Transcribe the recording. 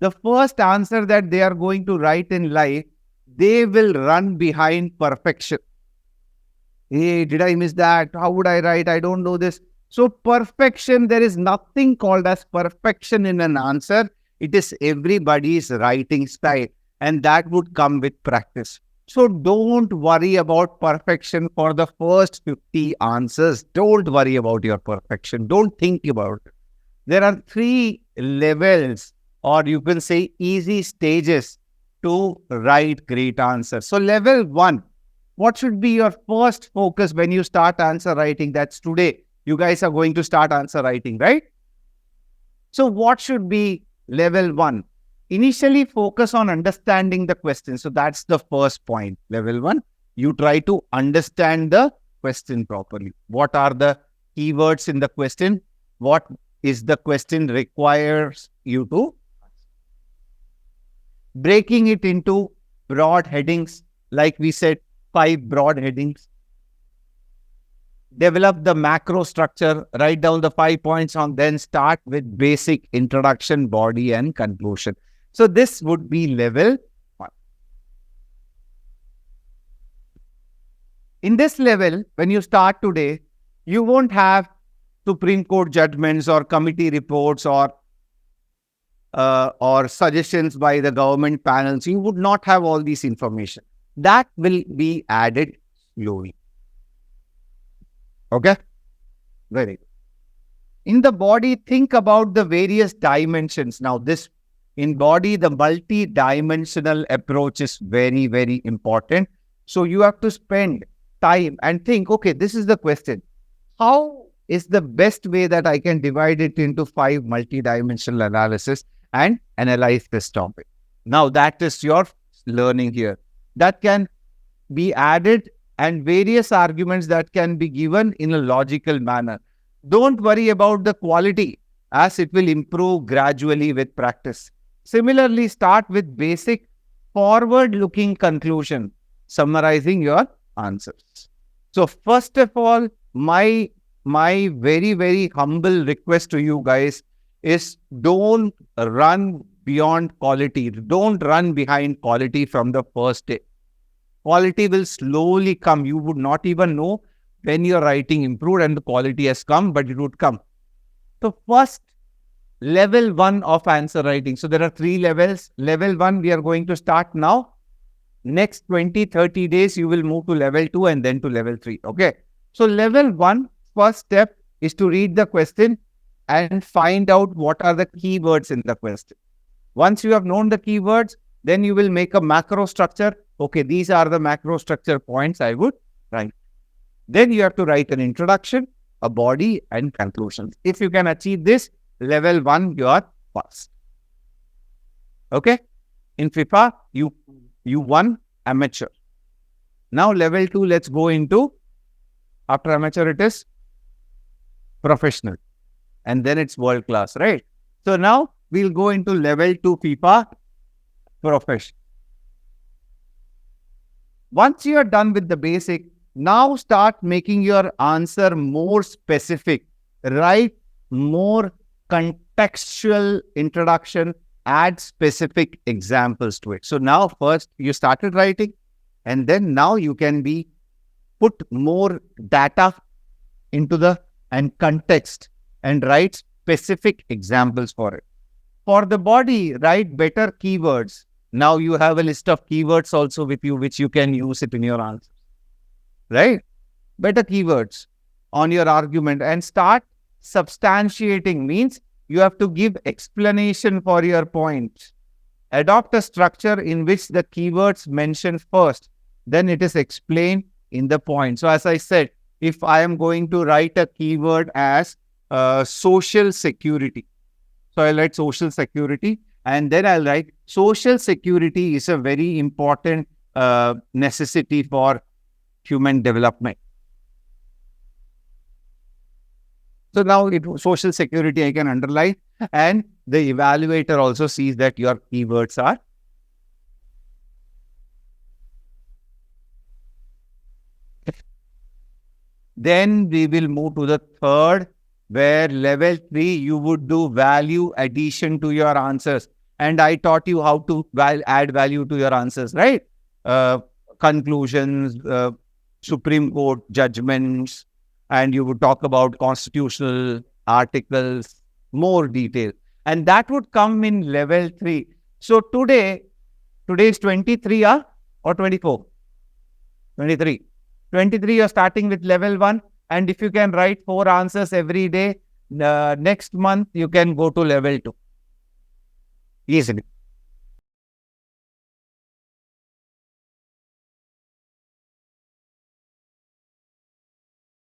the first answer that they are going to write in life, they will run behind perfection. Hey, did I miss that? How would I write? I don't know this. So perfection, there is nothing called as perfection in an answer. It is everybody's writing style, and that would come with practice. So don't worry about perfection for the first 50 answers. Don't worry about your perfection. Don't think about it. There are 3 levels, or you can say easy stages to write great answers. So level 1, what should be your first focus when you start answer writing? That's today. You guys are going to start answer writing, right? So what should be level 1? Initially focus on understanding the question. So that's the first point. Level 1, you try to understand the question properly. What are the keywords in the question? What is the question requires you to? Breaking it into broad headings, like we said, 5 broad headings. Develop the macro structure, write down the 5 points on, then start with basic introduction, body and conclusion. So this would be level 1. In this level, when you start today, you won't have Supreme Court judgments or committee reports or suggestions by the government panels. You would not have all this information. That will be added slowly. Okay? Very good. In the body, think about the various dimensions. Now, in body, the multi-dimensional approach is very, very important. So you have to spend time and think, okay, this is the question. How is the best way that I can divide it into 5 multi-dimensional analysis and analyze this topic? Now, that is your learning here. That can be added and various arguments that can be given in a logical manner. Don't worry about the quality, as it will improve gradually with practice. Similarly, start with basic forward-looking conclusion, summarizing your answers. So first of all, my very, very humble request to you guys is don't run beyond quality. Don't run behind quality from the first day. Quality will slowly come. You would not even know when your writing improved and the quality has come, but it would come. So first, level 1 of answer writing. So there are 3 levels. Level 1, we are going to start now. Next 20-30 days, you will move to level 2 and then to level 3. Okay. So level 1, first step is to read the question and find out what are the keywords in the question. Once you have known the keywords, then you will make a macro structure. Okay, these are the macro structure points I would write. Then you have to write an introduction, a body and conclusions. If you can achieve this, level 1, you are passed. Okay. In FIFA, you won amateur. Now level 2, let's go into, after amateur it is professional. And then it's world class, right? So now we'll go into level 2 FIFA professional. Once you are done with the basic, now start making your answer more specific. Write more contextual introduction, add specific examples to it. So now first you started writing, and then now you can put more data into and context and write specific examples for it. For the body, write better keywords. Now you have a list of keywords also with you, which you can use it in your answers. Right? Better keywords on your argument and start substantiating. Means you have to give explanation for your point. Adopt a structure in which the keywords mentioned first, then it is explained in the point. So as I said, if I am going to write a keyword as social security, so I'll write social security, and then I'll write social security is a very important necessity for human development. So now social security I can underline, and the evaluator also sees that your keywords are. Then we will move to the third, where level 3, you would do value addition to your answers. and I taught you how to add value to your answers, right? Conclusions, Supreme Court judgments, and you would talk about constitutional articles, more detail. And that would come in level 3. So today is 23 or 24? 23. 23, you're starting with level 1. And if you can write 4 answers every day, next month you can go to level 2. Easily.